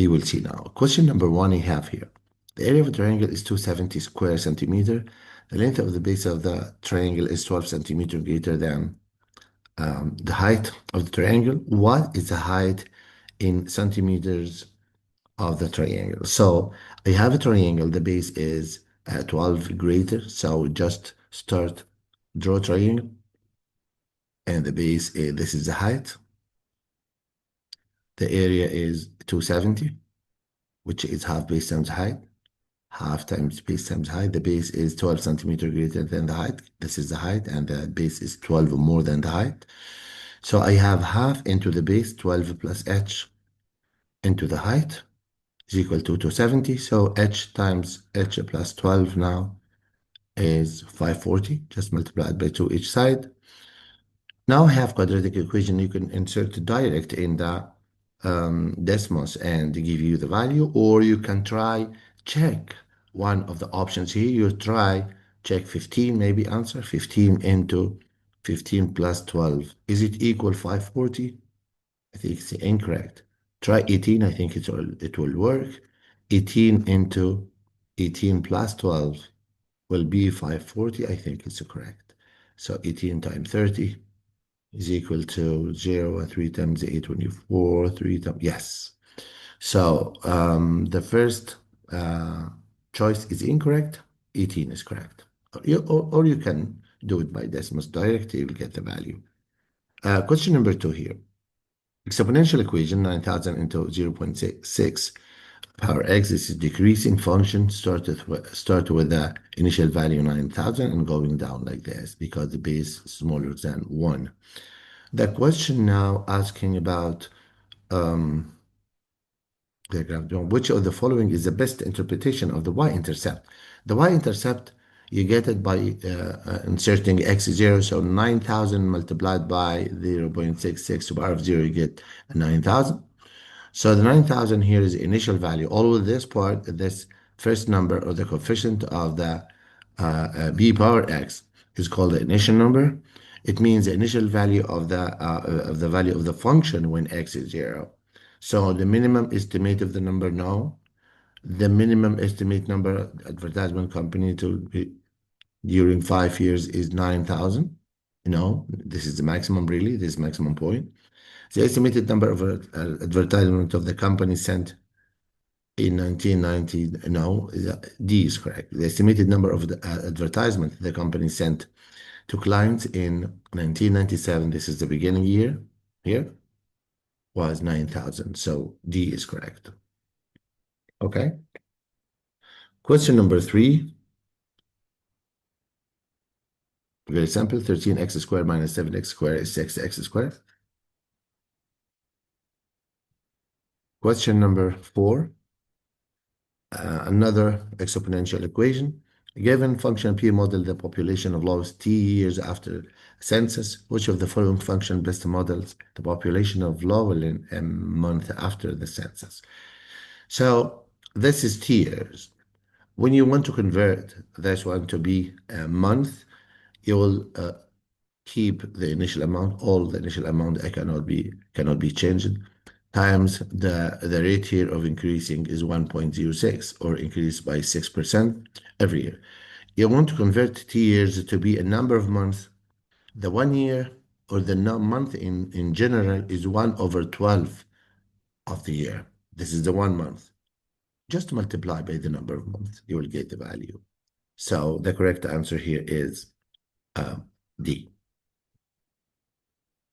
You will see now. Question number one you have here. The area of a triangle is 270 square centimeter. The length of the base of the triangle is 12 centimeter greater than the height of the triangle. What is the height in centimeters of the triangle? So I have a triangle. The base is 12 greater. So just draw a triangle. And the base, this is the height. The area is 270, which is half base times height. Half times base times height. The base is 12 centimeter greater than the height. This is the height, and the base is 12 more than the height. So I have half into the base, 12 plus h into the height is equal to 270. So h times h plus 12 now is 540. Just multiply it by 2 each side. Now I have quadratic equation. You can insert direct in the decimals and give you the value, or you can try check one of the options here. You try check 15, maybe answer 15 into 15 plus 12. Is it equal 540? I think it's incorrect. Try 18. I think it will work. 18 into 18 plus 12 will be 540. I think it's correct. So 18 times 30 is equal to 0, and 3 times 8, 24, 3 times, yes. So the first choice is incorrect, 18 is correct. Or you can do it by decimals direct, you will get the value. Question number 2 here. Exponential equation 9000 into 0.6 power x. This is decreasing function. Start with the initial value 9000 and going down like this because the base is smaller than 1. The question now asking about which of the following is the best interpretation of the y-intercept? The y-intercept, you get it by inserting x0, so 9000 multiplied by 0.66 to the power of 0, you get 9000. So the 9000 here is the initial value. All of this part, this first number or the coefficient of the b power x is called the initial number. It means the initial value of the value of the function when x is 0. So the minimum estimate of the number, no. The minimum estimate number advertisement company to be during 5 years is 9000. No, this is the maximum really, this maximum point. The estimated number of advertisement of the company sent in 1990, no, D is correct. The estimated number of the advertisement the company sent to clients in 1997, this is the beginning year here, was 9000. So D is correct. Okay. Question number 3. Very simple. 13x squared minus 7x squared is 6x squared. Question number 4. Another exponential equation. Given function P model the population of Laos T years after census, which of the following function best models the population of Lowell in a month after the census? So this is T years. When you want to convert this one to be a month, you will keep the initial amount. All the initial amount cannot be changed. Times the rate here of increasing is 1.06 or increase by 6% every year. You want to convert T years to be a number of months. The 1 year or the month in general is 1/12 of the year. This is the 1 month. Just multiply by the number of months, you will get the value. So the correct answer here is D.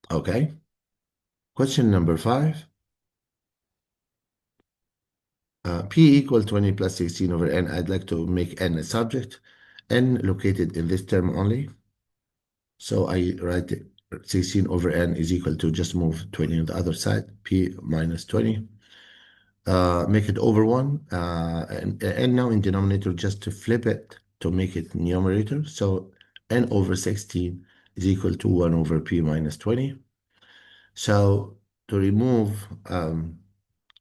Okay. Question number 5. P equal 20 plus 16 over n. I'd like to make n a subject. N located in this term only. So I write 16 over n is equal to just move 20 on the other side. P minus 20. Make it over 1. And now in denominator, just to flip it to make it numerator. So n over 16 is equal to 1 over p minus 20. So to remove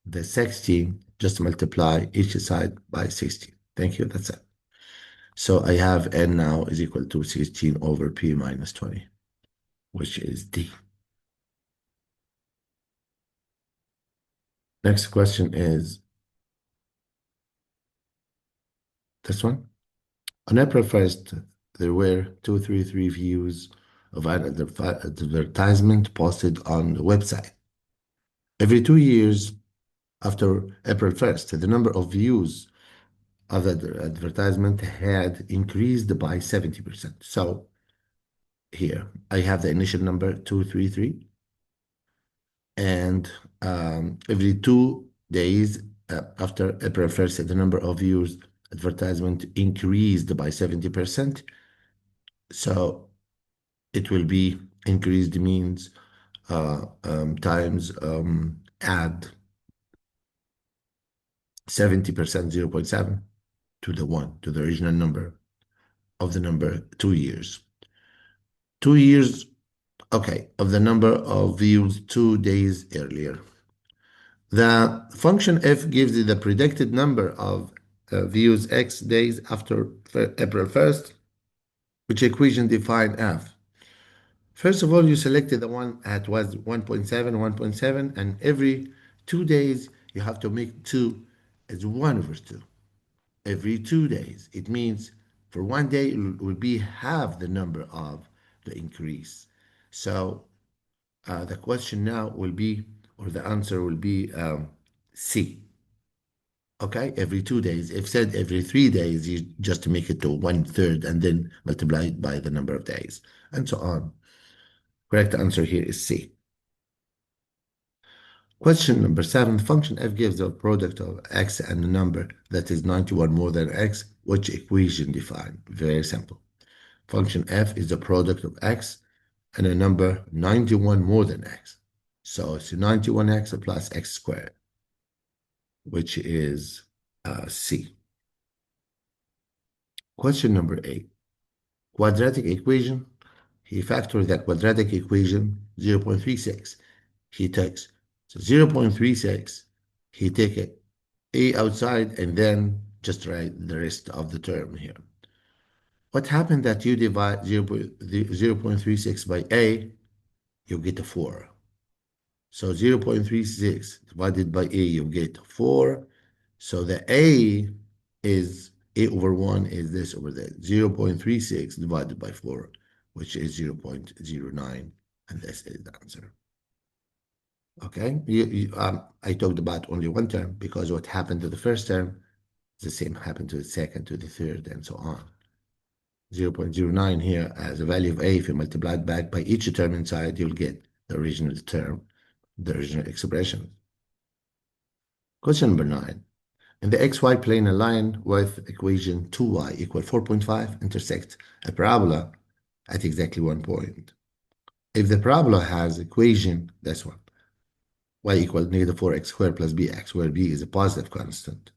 the 16, just multiply each side by 16. Thank you, that's it. So I have n now is equal to 16 over p minus 20, which is D. Next question is this one. On April 1st, there were 233 views of an advertisement posted on the website. Every 2 years after April 1st, the number of views of the advertisement had increased by 70%. So here I have the initial number 233, and every 2 days after April 1st, the number of views advertisement increased by 70%. So it will be increased means times add 70%, 0.7 to the 1, to the original number of the number 2 years. 2 years, okay, of the number of views 2 days earlier. The function f gives you the predicted number of views x days after April 1st, which equation define f. First of all, you selected the one that was 1.7, 1.7, and every 2 days you have to make 2 as 1 over 2. Every 2 days. It means for 1 day it will be half the number of the increase. So the question now will be, or the answer will be C. Okay, every 2 days. If said every 3 days, you just make it to 1/3 and then multiply it by the number of days, and so on. Correct answer here is C. Question number 7. Function f gives the product of x and a number that is 91 more than x. Which equation define? Very simple. Function f is the product of x and a number 91 more than x. So it's 91x plus x squared, which is C. Question number 8. Quadratic equation. He factored that quadratic equation 0.36. He takes 0.36. He take it a outside and then just write the rest of the term here. What happened that you divide 0.36 by a, you get a 4. So 0.36 divided by a, you get 4. So the a is a over 1 is this over that. 0.36 divided by 4, which is 0.09. And this is the answer. Okay, I talked about only one term because what happened to the first term is the same happened to the second, to the third, and so on. 0.09 here as a value of a. If you multiply it back by each term inside, you'll get the original term, the original expression. Question number 9. In the xy plane, a line with equation 2y equal 4.5 intersects a parabola at exactly 1 point. If the parabola has equation, this one, y equals -4x squared plus bx, where b is a positive constant,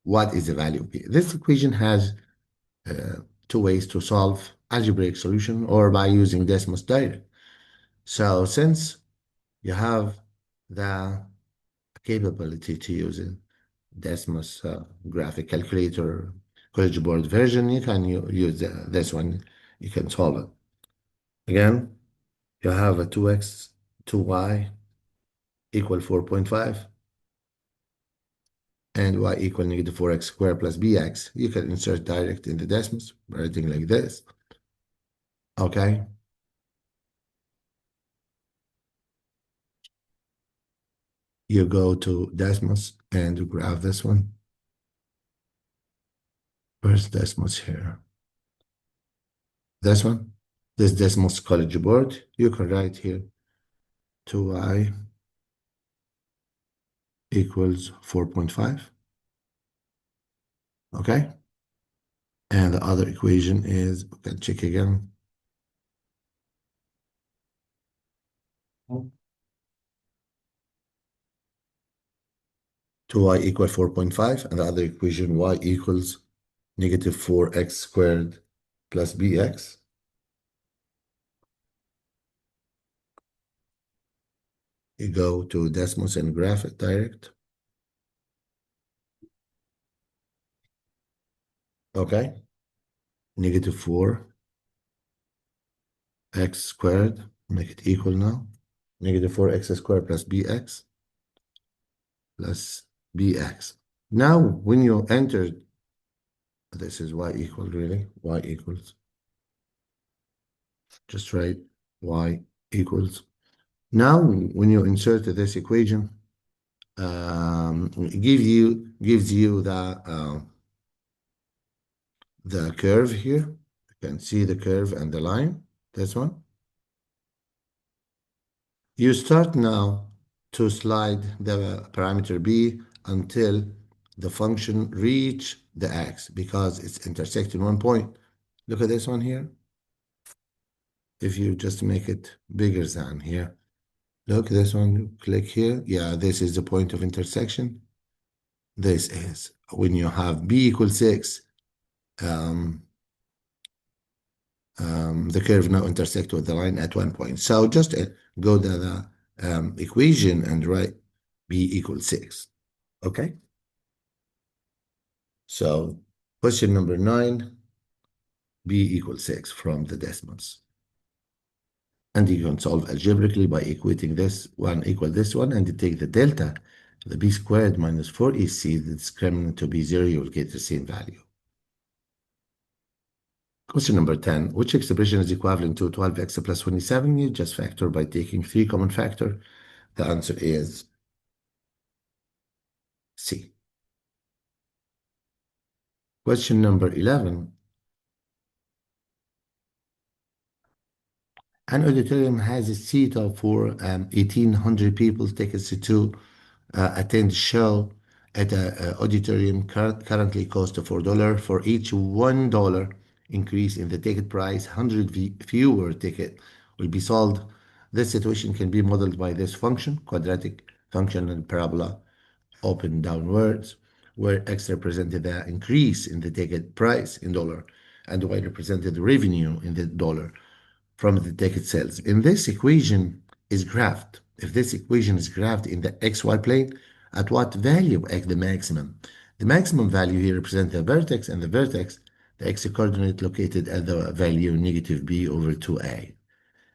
what is the value of b? This equation has 2 ways to solve algebraic solution or by using Desmos direct. So since you have the capability to use it, Desmos graphic calculator, college board version, you can use this one, you can solve it. Again, you have a 2x, 2y equal 4.5 and y equal -4x squared plus bx. You can insert direct in the Desmos, writing like this. Okay. You go to Desmos and you grab this one. Where's Desmos here? This one. This Desmos college board. You can write here 2y equals 4.5. Okay. And the other equation is, we can check again. 2y equals 4.5, and the other equation y equals -4x squared plus bx. You go to Desmos and graph it direct. Okay. -4x squared, make it equal now. -4x squared plus bx. plus bx. Now, when you enter, this is y equal, really, y equals, just write y equals. Now, when you insert this equation, it gives you the curve here. You can see the curve and the line, this one. You start now to slide the parameter b until the function reach the x because it's intersecting one point. Look at this one here. If you just make it bigger than here, look, this one, click here. Yeah, this is the point of intersection. This is when you have b equals 6, the curve now intersect with the line at one point. So just go to the equation and write b equals 6. Okay? So question number 9, b equals 6 from the decimals. And you can solve algebraically by equating this one equal this one, and you take the delta, the b squared minus 4ac, the discriminant to be 0, you will get the same value. Question number 10, which expression is equivalent to 12x plus 27? You just factor by taking 3 common factor. The answer is C. Question number 11, an auditorium has a seat for 1,800 people. Tickets to attend show at an auditorium currently cost $4. For each $1 increase in the ticket price, 100 fewer tickets will be sold. This situation can be modeled by this function, quadratic function and parabola open downwards, where x represented the increase in the ticket price in dollar and y represented the revenue in the dollar from the ticket sales. In this equation is graphed. If this equation is graphed in the xy plane, at what value x the maximum? The maximum value here represents the vertex, and the vertex, the x coordinate located at the value negative b over 2a.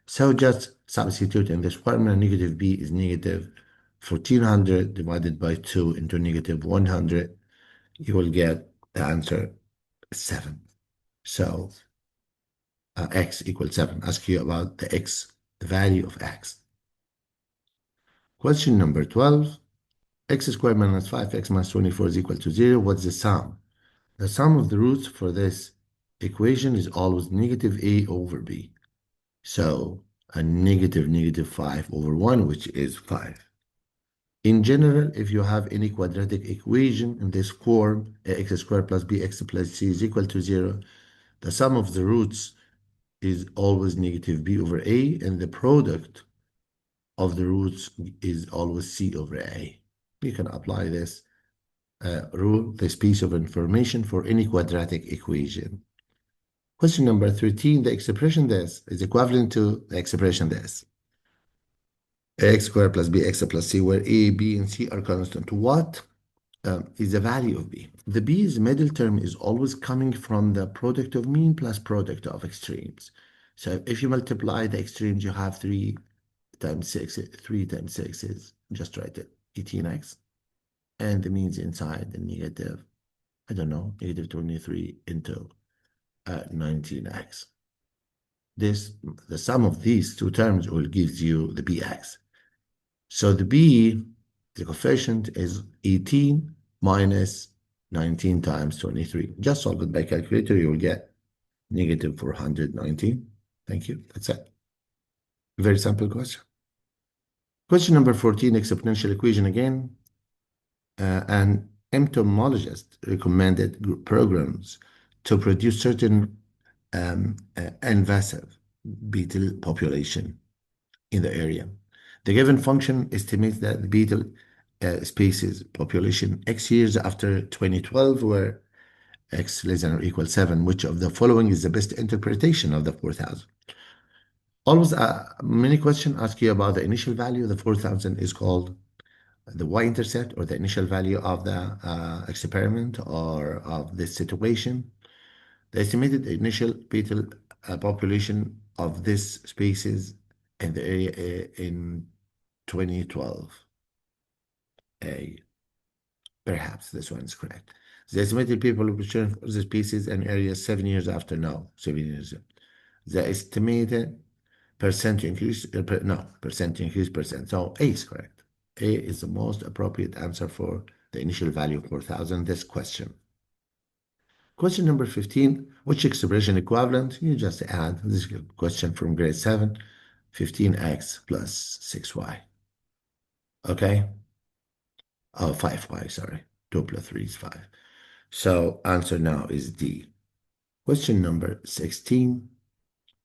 So just substitute in this formula, negative b is negative 1400 divided by 2 into negative 100. You will get the answer 7. So x equals 7. Ask you about the x, the value of x. Question number 12. X squared minus 5x minus 24 is equal to 0. What's the sum? The sum of the roots for this equation is always negative a over b. So a negative 5 over 1, which is 5. In general, if you have any quadratic equation in this form, x squared plus bx plus c is equal to 0, the sum of the roots is always negative b over a, and the product of the roots is always c over a. You can apply this rule, this piece of information for any quadratic equation. Question number 13, the expression this is equivalent to the expression this. X squared plus bx plus c, where a, b, and c are constant. What is the value of b? The b's middle term is always coming from the product of mean plus product of extremes. So if you multiply the extremes, you have 3 times 6. 3 times 6 is, just write it, 18x. And the means inside the negative, I don't know, negative 23 into 19x. The sum of these two terms will give you the bx. So the b, the coefficient is 18 minus 19 times 23. Just solve it by calculator, you will get negative 419. Thank you. That's it. Very simple question. Question number 14, exponential equation again. An entomologist recommended programs to produce certain invasive beetle population in the area. The given function estimates that the beetle species population X years after 2012 were X less than or equal 7. Which of the following is the best interpretation of the 4,000? Always many questions ask you about the initial value. The 4,000 is called the y-intercept, or the initial value of the experiment or of this situation. The estimated initial beetle population of this species in the area in 2012. A. Perhaps this one is correct. The estimated people population for the species and area 7 years after now. 7 years. The estimated percent increase, no, percent increase percent. So A is correct. A is the most appropriate answer for the initial value of 4,000, this question. Question number 15, which expression equivalent? You just add this question from grade 7, 15x plus 6y. Okay? Oh, 5y, sorry. 2 plus 3 is 5. So answer now is D. Question number 16.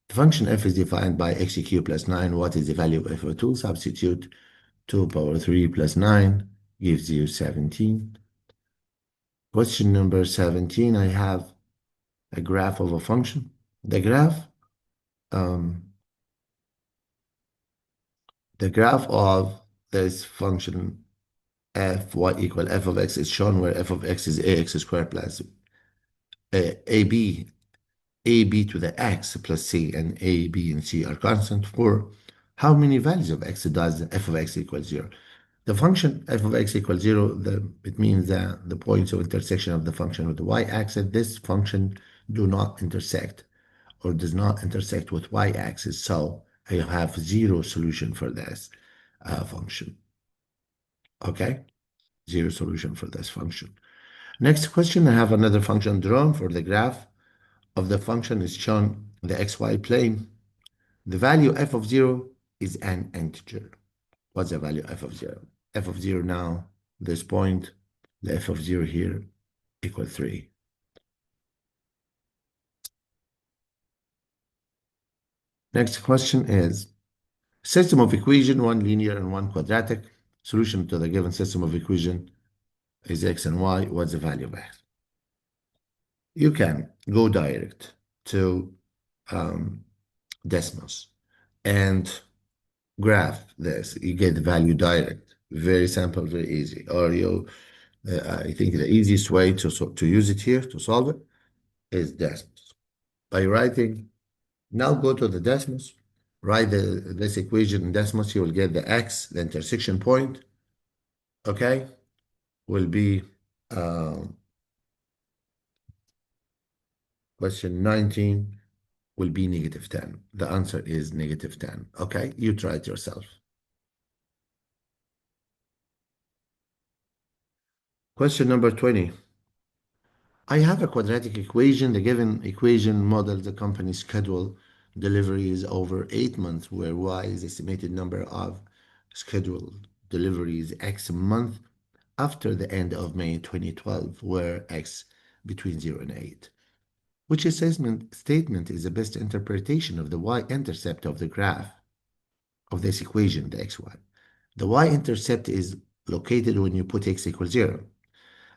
The function f is defined by x cubed plus 9. What is the value of f of 2? Substitute 2 power 3 plus 9 gives you 17. Question number 17, I have a graph of a function. The graph of this function f y equal f of x is shown where f of x is ax squared plus ab to the x plus c, and a, b, and c are constant. For how many values of x does f of x equal 0? The function f of x equals 0, it means that the points of intersection of the function with the y-axis, this function do not intersect or does not intersect with y-axis. So I have 0 solution for this function. Okay? 0 solution for this function. Next question, I have another function drawn for the graph of the function is shown in the xy plane. The value f of 0 is an integer. What's the value f of 0? F of 0 now, this point, the f of 0 here equal 3. Next question is, system of equation, one linear and one quadratic. Solution to the given system of equation is x and y. What's the value of x? You can go direct to decimals and graph this. You get the value direct. Very simple, very easy. Or I think the easiest way to use it here to solve it is decimals. By writing, now go to the decimals, write this equation in decimals, you will get the x, the intersection point, okay, will be question 19 will be negative 10. The answer is negative 10. Okay, you try it yourself. Question number 20. I have a quadratic equation. The given equation models the company's schedule deliveries over 8 months, where y is the estimated number of scheduled deliveries x month after the end of May 2012, where x between 0 and 8. Which statement is the best interpretation of the y-intercept of the graph of this equation, the xy? The y-intercept is located when you put x equals 0.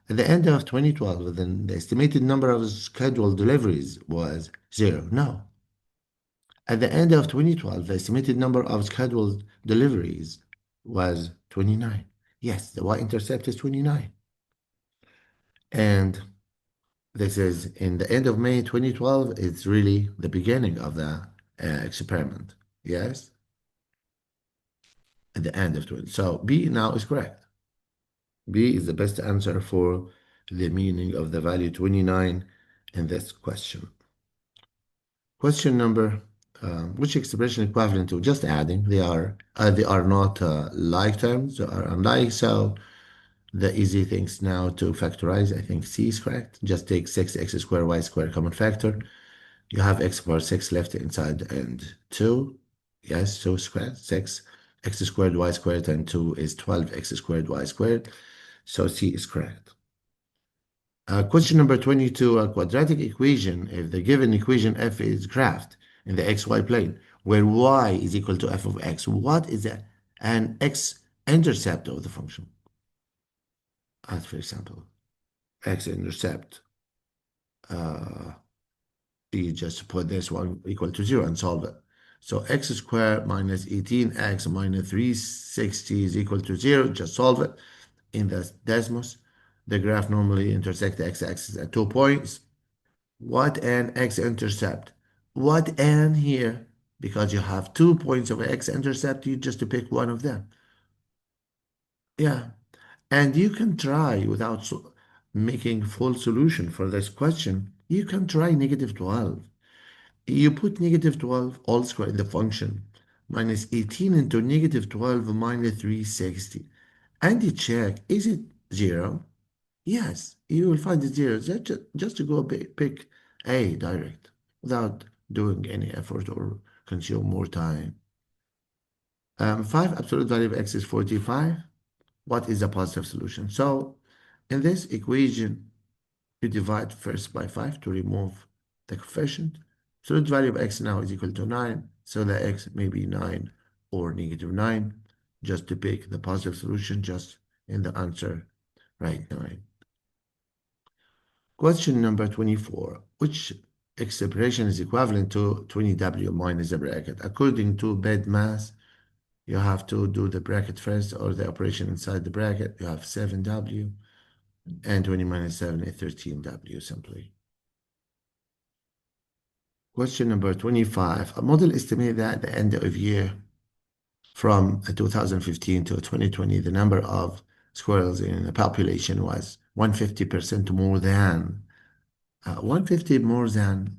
At the end of 2012, then the estimated number of scheduled deliveries was 0. No. At the end of 2012, the estimated number of scheduled deliveries was 29. Yes, the y-intercept is 29. And this is in the end of May 2012. It's really the beginning of the experiment. Yes? At the end of 20. So B now is correct. B is the best answer for the meaning of the value 29 in this question. Question number, which expression equivalent to just adding? They are not like terms, they are unlike. So the easy things now to factorize, I think C is correct. Just take 6x squared y squared common factor. You have x power 6 left inside and 2. Yes, 2 squared, 6. X squared y squared and 2 is 12x squared y squared. So C is correct. Question number 22, a quadratic equation, if the given equation f is graphed in the xy plane, where y is equal to f of x, what is an x-intercept of the function? That's very simple. X-intercept, you just put this one equal to 0 and solve it. So x squared minus 18x minus 360 is equal to 0. Just solve it in the decimals. The graph normally intersects the x-axis at 2 points. What an x-intercept? What an here? Because you have 2 points of x-intercept, you just pick one of them. Yeah. And you can try without making full solution for this question. You can try negative 12. You put negative 12 all square in the function minus 18 into negative 12 minus 360. And you check, is it 0? Yes, you will find it 0. Just to go pick A direct without doing any effort or consume more time. 5 absolute value of x is 45. What is the positive solution? So in this equation, you divide first by 5 to remove the coefficient. Absolute value of x now is equal to 9. So the x may be 9 or negative 9. Just to pick the positive solution, just in the answer, write 9. Question number 24. Which expression is equivalent to 20w minus the bracket? According to bed math, you have to do the bracket first or the operation inside the bracket. You have 7w and 20 minus 7 is 13w simply. Question number 25. A model estimated that at the end of year from 2015 to 2020, the number of squirrels in the population was 150% more than 150 more than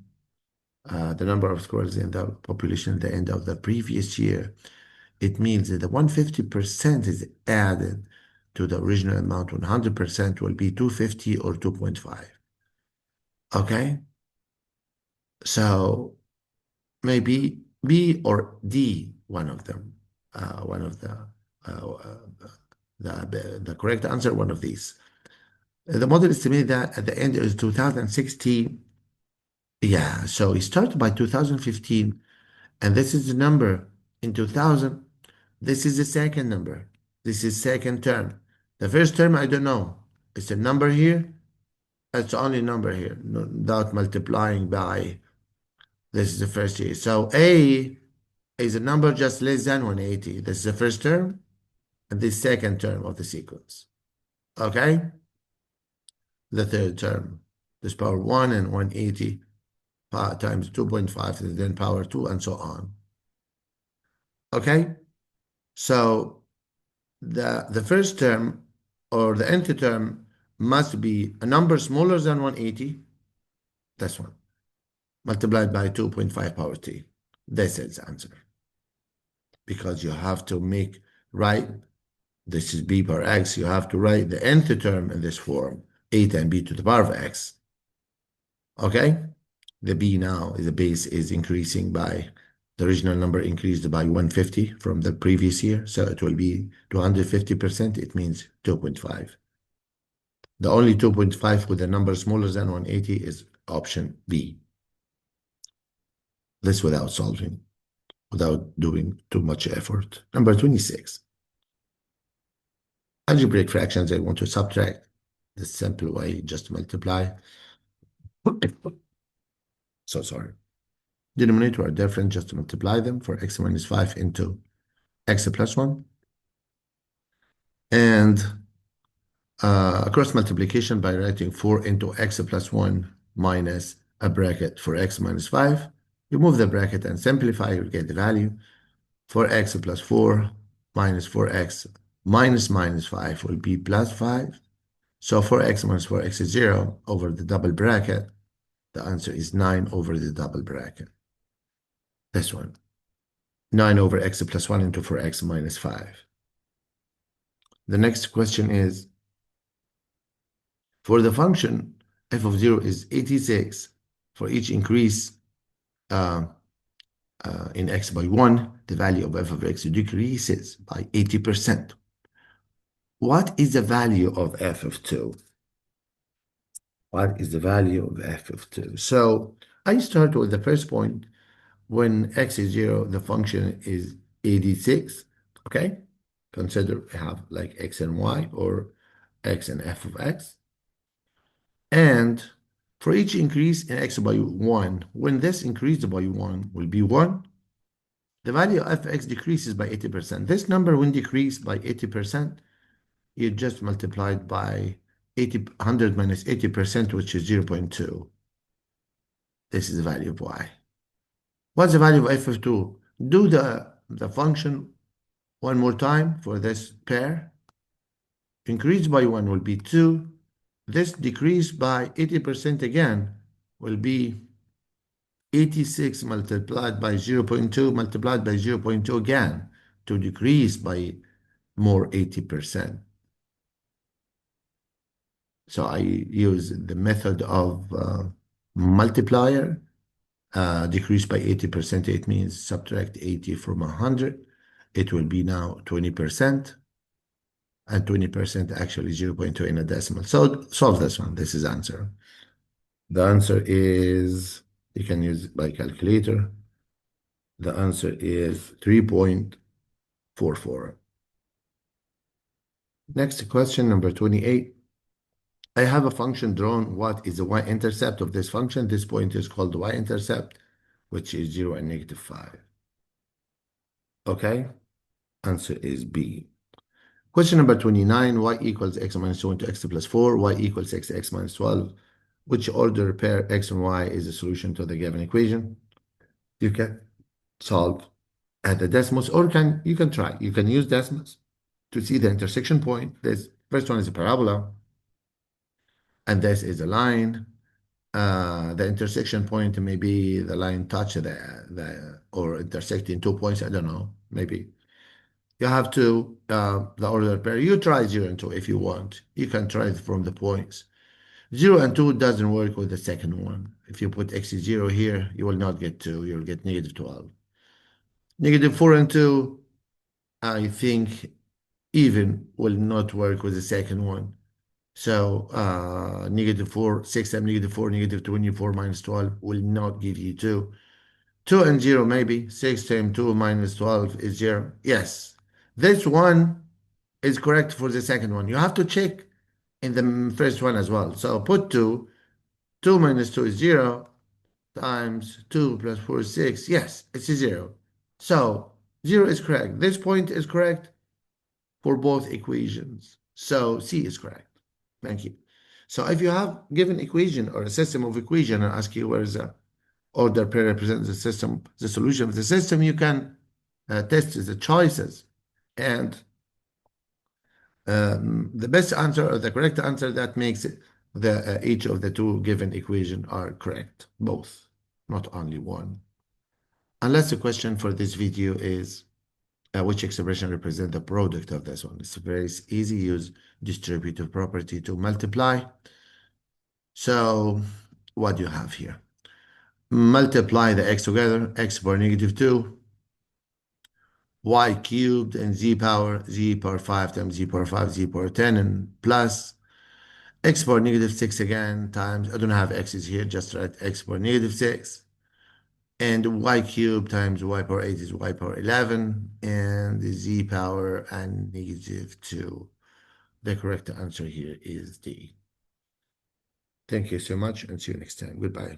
the number of squirrels in the population at the end of the previous year. It means that the 150% is added to the original amount. 100% will be 250 or 2.5. Okay? So maybe B or D, one of them. One of the correct answer, one of these. The model estimated that at the end of 2016, yeah, so it started by 2015, and this is the number in 2000. This is the second number. This is second term. The first term, I don't know. It's a number here. It's the only number here, without multiplying by. This is the first year. So A is a number just less than 180. This is the first term, and the second term of the sequence. Okay? The third term. This power 1 and 180 times 2.5, and then power 2, and so on. Okay? So the first term or the nth term must be a number smaller than 180, this one, multiplied by 2.5 power t. This is the answer. Because you have to write, this is b power x, you have to write the nth term in this form, a times b to the power of x. Okay? The b now, the base is increasing by, the original number increased by 150 from the previous year, so it will be 250%, it means 2.5. The only 2.5 with a number smaller than 180 is option B. This without solving, without doing too much effort. Number 26. Algebraic fractions, I want to subtract. The simple way, just multiply. So sorry. Denominator are different, just to multiply them for x minus 5 into x plus 1. And cross multiplication by writing 4 into x plus 1 minus a bracket for x minus 5. Remove the bracket and simplify, you get the value. 4x plus 4 minus 4x minus 5 will be plus 5. So 4x minus 4x is 0 over the double bracket. The answer is 9 over the double bracket. This one. 9 over x plus 1 into 4x minus 5. The next question is, for the function f of 0 is 86, for each increase in x by 1, the value of f of x decreases by 80%. What is the value of f of 2? What is the value of f of 2? So I start with the first point. When x is 0, the function is 86. Okay? Consider we have like x and y, or x and f of x. And for each increase in x by 1, when this increased by 1 will be 1, the value of fx decreases by 80%. This number, when decreased by 80%, you just multiplied by 100 minus 80%, which is 0.2. This is the value of y. What's the value of f of 2? Do the function one more time for this pair. increased by 1 will be 2. This decreased by 80% again will be 86 multiplied by 0.2 multiplied by 0.2 again to decrease by more 80%. So I use the method of multiplier, decrease by 80%. It means subtract 80 from 100. It will be now 20%. And 20% actually 0.2 in a decimal. So solve this one. This is answer. The answer is, you can use it by calculator. The answer is 3.44. Next question, number 28. I have a function drawn. What is the y-intercept of this function? This point is called the y-intercept, which is 0 and -5. Okay? Answer is B. Question number 29. Y equals x minus 2 into x plus 4. Y equals x minus 12. Which order pair x and y is the solution to the given equation? You can solve at the decimals, or you can try. You can use decimals to see the intersection point. This first one is a parabola, and this is a line. The intersection point may be the line touch or intersecting 2 points. I don't know. Maybe you have to the order pair. You try 0 and 2 if you want. You can try it from the points. 0 and 2 doesn't work with the second one. If you put x is 0 here, you will not get 2. You'll get -12. -4 and 2, I think, even will not work with the second one. So -4, 6 times -4, -24 minus 12 will not give you 2. 2 and 0 maybe. 6 times 2 minus 12 is 0. Yes, this one is correct for the second one. You have to check in the first one as well. So put 2. 2 minus 2 is 0 times 2 plus 4 is 6. Yes, it's a 0. So 0 is correct. This point is correct for both equations. So C is correct. Thank you. So if you have given equation or a system of equation and ask you where is the order pair represents the system, the solution of the system, you can test the choices. And the best answer or the correct answer that makes it each of the two given equation are correct, both, not only one. Unless the question for this video is which expression represents the product of this one. It's very easy. Use distributive property to multiply. So what do you have here? Multiply the x together, x power -2, y cubed and z power 5 times z power 5, z power 10, and plus x power -6 again times, I don't have x's here, just write x power -6, and y cubed times y power 8 is y power 11, and the z power and -2. The correct answer here is D. Thank you so much and see you next time. Goodbye.